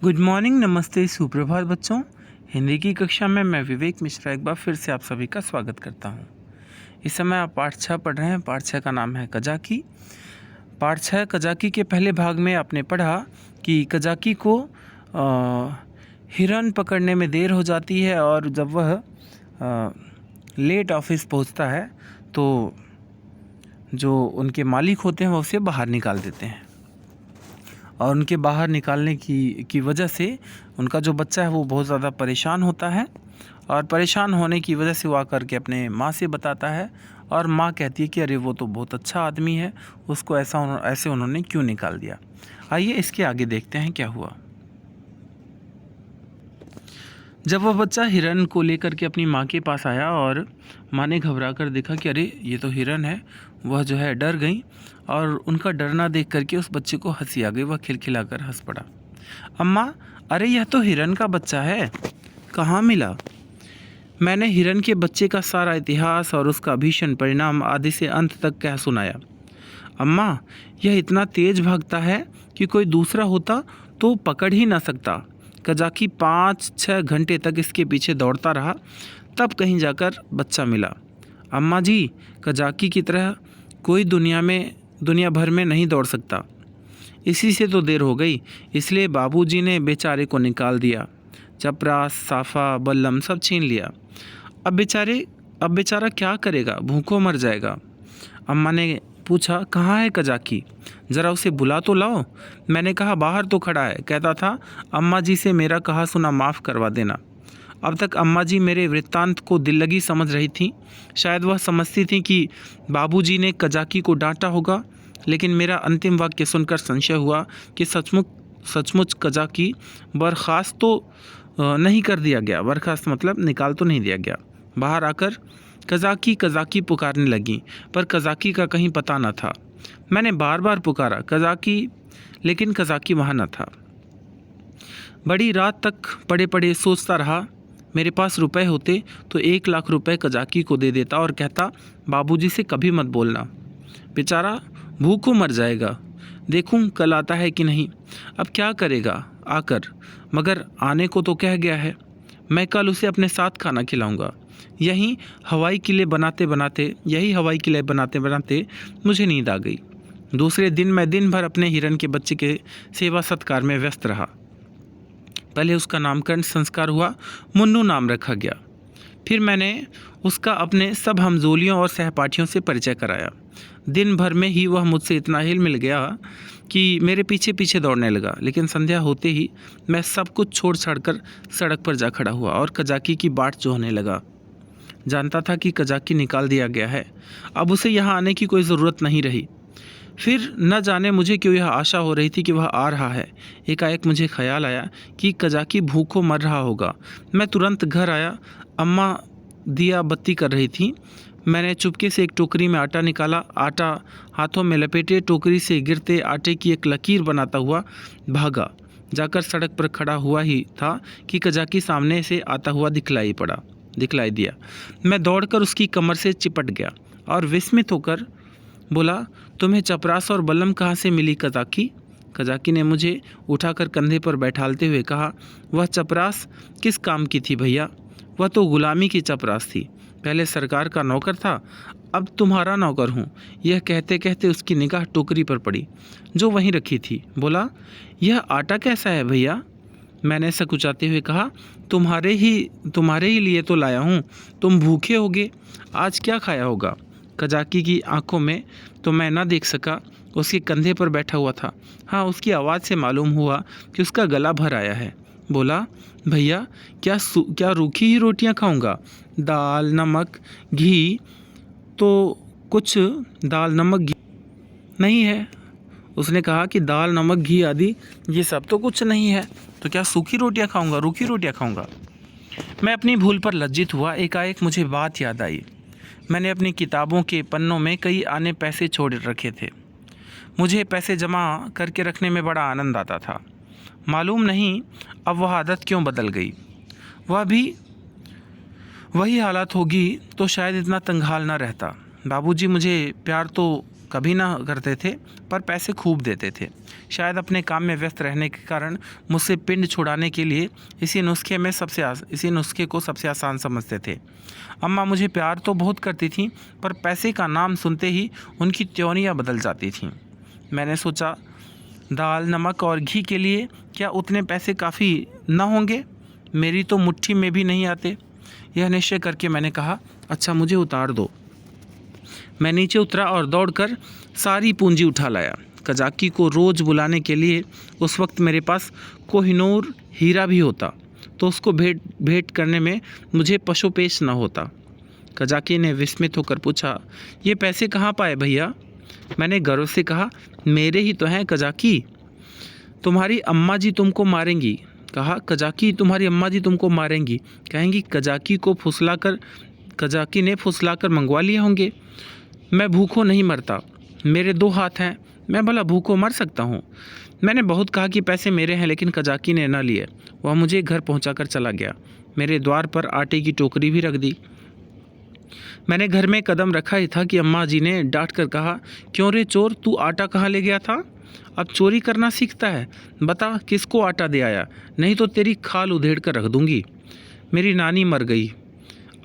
Good morning, नमस्ते, सुप्रभात बच्चों। हिंदी की कक्षा में मैं विवेक मिश्रा एक बार फिर से आप सभी का स्वागत करता हूं। इस समय आप पाठ 6 पढ़ रहे हैं। पाठ 6 का नाम है कजाकी। पाठ 6 कजाकी के पहले भाग में आपने पढ़ा कि कजाकी को हिरन पकड़ने में देर हो जाती है और जब वह लेट ऑफिस पहुंचता है तो जो उनके मालिक होते हैं वो उसे बाहर निकाल देते हैं और उनके बाहर निकालने की वजह से उनका जो बच्चा है वो बहुत ज़्यादा परेशान होता है और परेशान होने की वजह से वो आकर के अपने माँ से बताता है और माँ कहती है कि अरे वो तो बहुत अच्छा आदमी है, उसको ऐसे उन्होंने क्यों निकाल दिया। आइए इसके आगे देखते हैं क्या हुआ। जब वह बच्चा हिरन को लेकर के अपनी माँ के पास आया और माँ ने घबरा कर देखा कि अरे ये तो हिरन है, वह जो है डर गई और उनका डरना देख करके उस बच्चे को हंसी आ गई। वह खिलखिलाकर हंस पड़ा। अम्मा, अरे यह तो हिरन का बच्चा है, कहाँ मिला? मैंने हिरन के बच्चे का सारा इतिहास और उसका भीषण परिणाम आदि से अंत तक कह सुनाया। अम्मा, यह इतना तेज भागता है कि कोई दूसरा होता तो पकड़ ही ना सकता। कजाकी 5-6 घंटे तक इसके पीछे दौड़ता रहा, तब कहीं जाकर बच्चा मिला। अम्मा जी, कजाकी की तरह कोई दुनिया भर में नहीं दौड़ सकता। इसी से तो देर हो गई, इसलिए बाबूजी ने बेचारे को निकाल दिया। चपरास, साफा, बल्लम सब छीन लिया। अब बेचारा क्या करेगा, भूखों मर जाएगा। अम्मा ने पूछा, कहाँ है कजाकी? ज़रा उसे बुला तो लाओ। मैंने कहा, बाहर तो खड़ा है, कहता था अम्मा जी से मेरा कहा सुना माफ़ करवा देना। अब तक अम्मा जी मेरे वृत्तांत को दिल लगी समझ रही थी। शायद वह समझती थी कि बाबूजी ने कजाकी को डांटा होगा, लेकिन मेरा अंतिम वाक्य सुनकर संशय हुआ कि सचमुच कजाकी बर्खास्त तो नहीं कर दिया गया। बर्खास्त मतलब निकाल तो नहीं दिया गया। बाहर आकर कजाकी कजाकी पुकारने लगी, पर कजाकी का कहीं पता न था। मैंने बार बार पुकारा कजाकी, लेकिन कजाकी वहाँ न था। बड़ी रात तक पड़े पड़े सोचता रहा। मेरे पास रुपए होते तो 1 लाख रुपए कजाकी को दे देता और कहता, बाबूजी से कभी मत बोलना, बेचारा भूखों मर जाएगा। देखूं कल आता है कि नहीं। अब क्या करेगा आकर, मगर आने को तो कह गया है। मैं कल उसे अपने साथ खाना खिलाऊंगा। यही हवाई किले बनाते बनाते मुझे नींद आ गई। दूसरे दिन मैं दिन भर अपने हिरन के बच्चे के सेवा सत्कार में व्यस्त रहा। पहले उसका नामकरण संस्कार हुआ, मुन्नू नाम रखा गया। फिर मैंने उसका अपने सब हमजोलियों और सहपाठियों से परिचय कराया। दिन भर में ही वह मुझसे इतना हिल मिल गया कि मेरे पीछे पीछे दौड़ने लगा। लेकिन संध्या होते ही मैं सब कुछ छोड़ छाड़कर सड़क पर जा खड़ा हुआ और कजाकी की बाट जोहने लगा। जानता था कि कजाकी निकाल दिया गया है, अब उसे यहाँ आने की कोई ज़रूरत नहीं रही। फिर न जाने मुझे क्यों यह आशा हो रही थी कि वह आ रहा है। एकाएक मुझे ख्याल आया कि कजाकी भूखों मर रहा होगा। मैं तुरंत घर आया। अम्मा दिया बत्ती कर रही थी। मैंने चुपके से एक टोकरी में आटा निकाला। आटा हाथों में लपेटे टोकरी से गिरते आटे की एक लकीर बनाता हुआ भागा। जाकर सड़क पर खड़ा हुआ ही था कि कजाकी सामने से आता हुआ दिखलाई दिया। मैं दौड़कर उसकी कमर से चिपट गया और विस्मित होकर बोला, तुम्हें चपरास और बल्लम कहाँ से मिली कजाकी? कजाकी ने मुझे उठाकर कंधे पर बैठालते हुए कहा, वह चपरास किस काम की थी भैया? वह तो गुलामी की चपरास थी। पहले सरकार का नौकर था, अब तुम्हारा नौकर हूँ। यह कहते कहते उसकी निगाह टोकरी पर पड़ी जो वहीं रखी थी। बोला, यह आटा कैसा है भैया? मैंने सकुचाते हुए कहा, तुम्हारे ही लिए तो लाया हूँ। तुम भूखे होगे, आज क्या खाया होगा? कजाकी की आंखों में तो मैं न देख सका, उसके कंधे पर बैठा हुआ था। हाँ, उसकी आवाज़ से मालूम हुआ कि उसका गला भर आया है। बोला, भैया क्या रूखी ही रोटियां खाऊंगा? दाल नमक घी तो कुछ दाल नमक घी नहीं है। उसने कहा कि दाल नमक घी आदि ये सब तो कुछ नहीं है, तो क्या सूखी रोटियां खाऊंगा, रूखी रोटियां खाऊंगा? मैं अपनी भूल पर लज्जित हुआ। एकाएक मुझे बात याद आई। मैंने अपनी किताबों के पन्नों में कई आने पैसे छोड़ रखे थे। मुझे पैसे जमा करके रखने में बड़ा आनंद आता था। मालूम नहीं अब वह आदत क्यों बदल गई। वह भी वही हालत होगी तो शायद इतना तंगहाल ना रहता। बाबूजी मुझे प्यार तो कभी ना करते थे, पर पैसे खूब देते थे। शायद अपने काम में व्यस्त रहने के कारण मुझसे पिंड छुड़ाने के लिए इसी नुस्खे को सबसे आसान समझते थे। अम्मा मुझे प्यार तो बहुत करती थीं, पर पैसे का नाम सुनते ही उनकी त्योरियां बदल जाती थीं। मैंने सोचा, दाल, नमक और घी के लिए क्या उतने पैसे काफ़ी न होंगे? मेरी तो मुट्ठी में भी नहीं आते। यह निश्चय करके मैंने कहा, अच्छा मुझे उतार दो। मैं नीचे उतरा और दौड़कर सारी पूंजी उठा लाया। कजाकी को रोज़ बुलाने के लिए उस वक्त मेरे पास कोहिनूर हीरा भी होता तो उसको भेंट करने में मुझे पशुपेश न होता। कजाकी ने विस्मित होकर पूछा, ये पैसे कहाँ पाए भैया? मैंने गर्व से कहा, मेरे ही तो हैं कजाकी। तुम्हारी अम्मा जी तुमको मारेंगी। कहा, कजाकी तुम्हारी अम्मा जी तुमको मारेंगी, कहेंगी कजाकी ने फुसलाकर मंगवा लिए होंगे। मैं भूखों नहीं मरता, मेरे 2 हाथ हैं, मैं भला भूखों मर सकता हूँ। मैंने बहुत कहा कि पैसे मेरे हैं, लेकिन कजाकी ने न लिए। वह मुझे घर पहुँचाकर चला गया। मेरे द्वार पर आटे की टोकरी भी रख दी। मैंने घर में कदम रखा ही था कि अम्मा जी ने डांट कर कहा, क्यों रे चोर, तू आटा कहाँ ले गया था? अब चोरी करना सीखता है? बता किसको आटा दे आया, नहीं तो तेरी खाल उधेड़ कर रख दूंगी। मेरी नानी मर गई।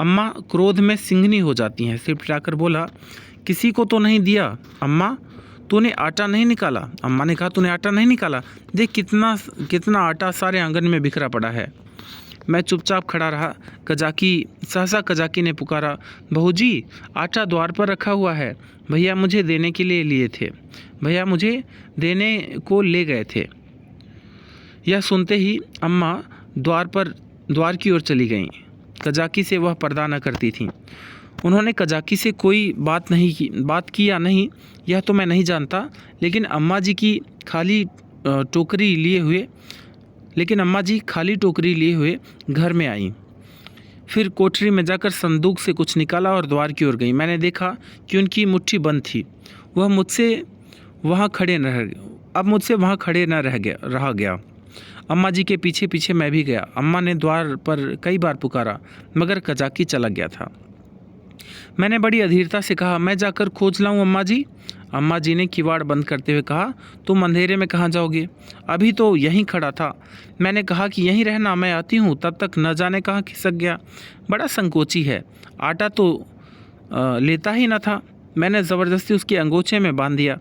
अम्मा क्रोध में सिंघनी हो जाती हैं। सिर फुलाकर बोला, किसी को तो नहीं दिया? अम्मा, तूने आटा नहीं निकाला? अम्मा ने कहा, तूने आटा नहीं निकाला? देख कितना आटा सारे आंगन में बिखरा पड़ा है। मैं चुपचाप खड़ा रहा। सहसा कजाकी ने पुकारा, बहू जी, आटा द्वार पर रखा हुआ है, भैया मुझे देने के लिए थे, भैया मुझे देने को ले गए थे। यह सुनते ही अम्मा द्वार की ओर चली गईं। कजाकी से वह पर्दा न करती थीं। उन्होंने कजाकी से कोई बात की या नहीं, यह तो मैं नहीं जानता, लेकिन अम्मा जी खाली टोकरी लिए हुए घर में आईं। फिर कोठरी में जाकर संदूक से कुछ निकाला और द्वार की ओर गई। मैंने देखा कि उनकी मुट्ठी बंद थी। अब मुझसे वहाँ खड़े न रह गया। अम्मा जी के पीछे पीछे मैं भी गया। अम्मा ने द्वार पर कई बार पुकारा, मगर कजाकी चला गया था। मैंने बड़ी अधीरता से कहा, मैं जाकर खोज लाऊं अम्मा जी? अम्मा जी ने किवाड़ बंद करते हुए कहा, तुम अंधेरे में कहाँ जाओगे? अभी तो यहीं खड़ा था। मैंने कहा कि यहीं रहना, मैं आती हूँ। तब तक न जाने कहाँ खिसक गया। बड़ा संकोची है, आटा तो लेता ही न था। मैंने ज़बरदस्ती उसके अंगोछे में बांध दिया।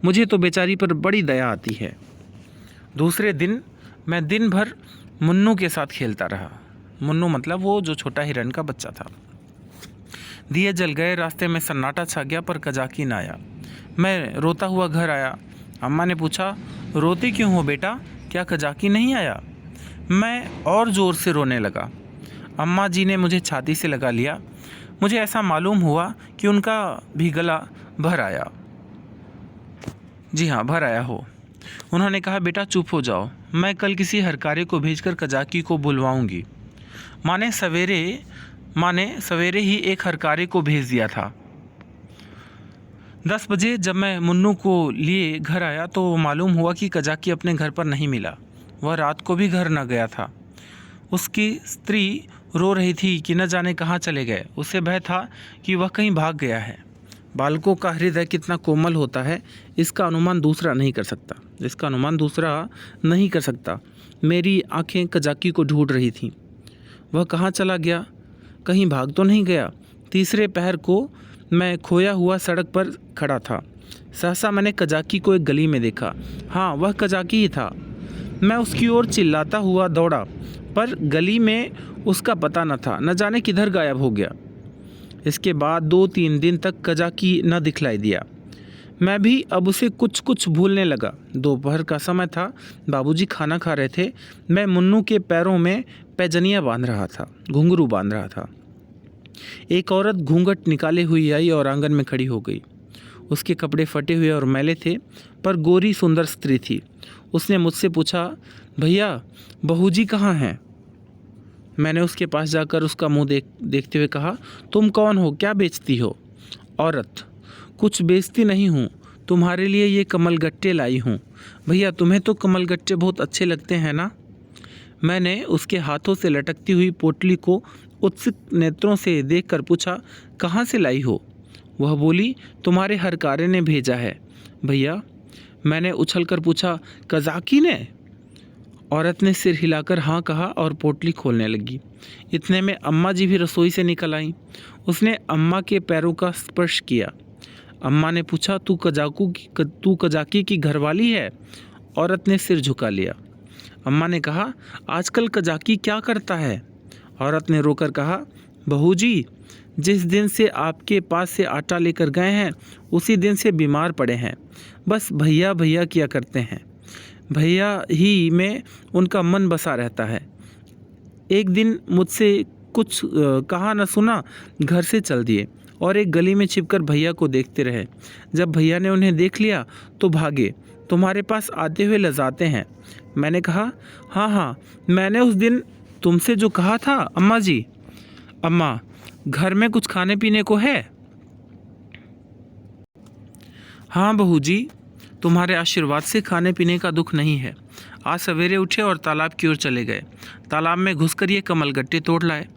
मुझे तो बेचारी पर बड़ी दया आती है। दूसरे दिन मैं दिन भर मुन्नू के साथ खेलता रहा। मुन्नू मतलब वो जो छोटा हिरन का बच्चा था। दिए जल गए, रास्ते में सन्नाटा छा गया, पर कजाकी ना आया। मैं रोता हुआ घर आया। अम्मा ने पूछा, रोते क्यों हो बेटा, क्या कजाकी नहीं आया? मैं और ज़ोर से रोने लगा। अम्मा जी ने मुझे छाती से लगा लिया। मुझे ऐसा मालूम हुआ कि उनका भी गला भर आया। जी हाँ, भर आया हो। उन्होंने कहा, बेटा चुप हो जाओ, मैं कल किसी हरकारे को भेजकर कजाकी को बुलवाऊंगी। माँ ने सवेरे ही एक हरकारे को भेज दिया था। 10 बजे जब मैं मुन्नू को लिए घर आया तो मालूम हुआ कि कजाकी अपने घर पर नहीं मिला। वह रात को भी घर न गया था। उसकी स्त्री रो रही थी कि न जाने कहाँ चले गए। उसे भय था कि वह कहीं भाग गया है। बालकों का हृदय कितना कोमल होता है, इसका अनुमान दूसरा नहीं कर सकता। मेरी आंखें कजाकी को ढूंढ रही थीं। वह कहाँ चला गया? कहीं भाग तो नहीं गया? तीसरे पहर को मैं खोया हुआ सड़क पर खड़ा था। सहसा मैंने कजाकी को एक गली में देखा। हाँ, वह कजाकी ही था। मैं उसकी ओर चिल्लाता हुआ दौड़ा, पर गली में उसका पता न था। न जाने किधर गायब हो गया। इसके बाद 2-3 दिन तक कजाकी न दिखलाई दिया। मैं भी अब उसे कुछ भूलने लगा। दोपहर का समय था, बाबूजी खाना खा रहे थे। मैं मुन्नू के पैरों में पैजनियाँ बांध रहा था। एक औरत घूंघट निकाले हुई आई और आंगन में खड़ी हो गई। उसके कपड़े फटे हुए और मैले थे, पर गोरी सुंदर स्त्री थी। उसने मुझसे पूछा, भैया बहू जी कहाँ हैं? मैंने उसके पास जाकर उसका मुंह देखते हुए कहा, तुम कौन हो, क्या बेचती हो? औरत, कुछ बेचती नहीं हूँ, तुम्हारे लिए ये कमलगट्टे लाई हूँ। भैया तुम्हें तो कमलगट्टे बहुत अच्छे लगते हैं ना? मैंने उसके हाथों से लटकती हुई पोटली को उत्सुक नेत्रों से देखकर पूछा, कहाँ से लाई हो? वह बोली, तुम्हारे हर कार्य ने भेजा है भैया। मैंने उछलकर पूछा, कजाकी ने? औरत ने सिर हिलाकर हाँ कहा और पोटली खोलने लगी। इतने में अम्मा जी भी रसोई से निकल आईं। उसने अम्मा के पैरों का स्पर्श किया। अम्मा ने पूछा, तू कजाकी की घरवाली है? औरत ने सिर झुका लिया। अम्मा ने कहा, आजकल कजाकी क्या करता है? औरत ने रोकर कहा, बहू जी, जिस दिन से आपके पास से आटा लेकर गए हैं उसी दिन से बीमार पड़े हैं। बस भैया भैया किया करते हैं। भैया ही में उनका मन बसा रहता है। एक दिन मुझसे कुछ कहा न सुना घर से चल दिए और एक गली में छिपकर भैया को देखते रहे। जब भैया ने उन्हें देख लिया तो भागे। तुम्हारे पास आते हुए लजाते हैं। मैंने कहा, हाँ, मैंने उस दिन तुमसे जो कहा था अम्मा जी। अम्मा, घर में कुछ खाने पीने को है? हाँ बहू जी, तुम्हारे आशीर्वाद से खाने पीने का दुख नहीं है। आज सवेरे उठे और तालाब की ओर चले गए। तालाब में घुसकर ये कमलगट्टे तोड़ लाए।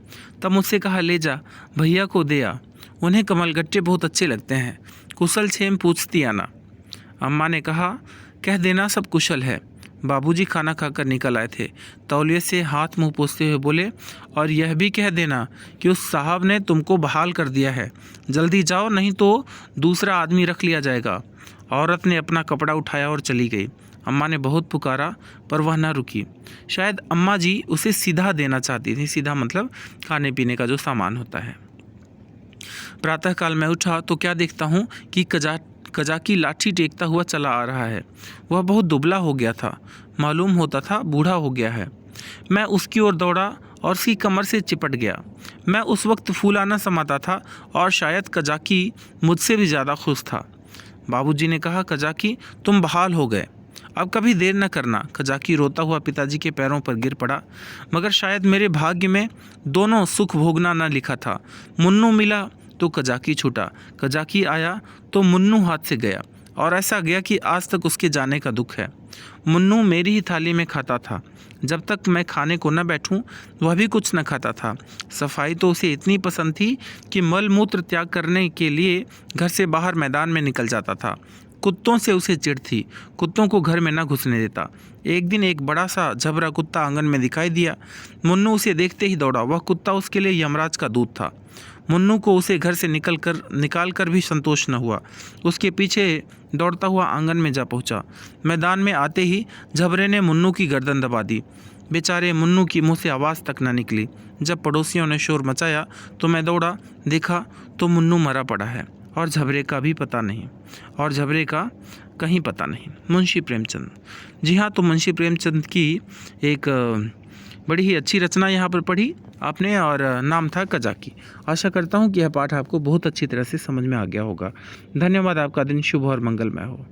तब मुझसे कहा, ले जा भैया को दे आ, उन्हें कमलगट्टे बहुत अच्छे लगते हैं। कुशल छेम पूछती आना। अम्मा ने कहा, कह देना सब कुशल है। बाबूजी खाना खाकर निकल आए थे। तौलिए से हाथ मुंह पोंछते हुए बोले, और यह भी कह देना कि उस साहब ने तुमको बहाल कर दिया है। जल्दी जाओ, नहीं तो दूसरा आदमी रख लिया जाएगा। औरत ने अपना कपड़ा उठाया और चली गई। अम्मा ने बहुत पुकारा पर वह न रुकी। शायद अम्मा जी उसे सीधा देना चाहती थी। सीधा मतलब खाने पीने का जो सामान होता है। प्रातःकाल मैं उठा तो क्या देखता हूँ कि कजाकी लाठी टेकता हुआ चला आ रहा है। वह बहुत दुबला हो गया था, मालूम होता था बूढ़ा हो गया है। मैं उसकी ओर दौड़ा और उसकी कमर से चिपट गया। मैं उस वक्त फूलाना समाता था और शायद कजाकी मुझसे भी ज़्यादा खुश था। बाबूजी ने कहा, कजाकी तुम बहाल हो गए, अब कभी देर न करना। कजाकी रोता हुआ पिताजी के पैरों पर गिर पड़ा। मगर शायद मेरे भाग्य में दोनों सुख भोगना न लिखा था। मुन्नू मिला तो कजाकी छूटा, कजाकी आया तो मुन्नू हाथ से गया, और ऐसा गया कि आज तक उसके जाने का दुख है। मुन्नू मेरी ही थाली में खाता था। जब तक मैं खाने को न बैठूं वह भी कुछ न खाता था। सफाई तो उसे इतनी पसंद थी कि मल मूत्र त्याग करने के लिए घर से बाहर मैदान में निकल जाता था। कुत्तों से उसे चिढ़ थी, कुत्तों को घर में न घुसने देता। एक दिन एक बड़ा सा झबरा कुत्ता आंगन में दिखाई दिया। मुन्नू उसे देखते ही दौड़ा। वह कुत्ता उसके लिए यमराज का दूत था। मुन्नू को उसे घर से निकाल कर भी संतोष न हुआ। उसके पीछे दौड़ता हुआ आंगन में जा पहुंचा। मैदान में आते ही झबरे ने मुन्नू की गर्दन दबा दी। बेचारे मुन्नू की मुंह से आवाज़ तक न निकली। जब पड़ोसियों ने शोर मचाया तो मैं दौड़ा, देखा तो मुन्नू मरा पड़ा है और झबरे का भी पता नहीं, और झबरे का कहीं पता नहीं। मुंशी प्रेमचंद। जी हाँ, तो मुंशी प्रेमचंद की एक बड़ी ही अच्छी रचना यहाँ पर पढ़ी आपने, और नाम था कजाकी। आशा करता हूँ कि यह पाठ आपको बहुत अच्छी तरह से समझ में आ गया होगा। धन्यवाद। आपका दिन शुभ और मंगलमय हो।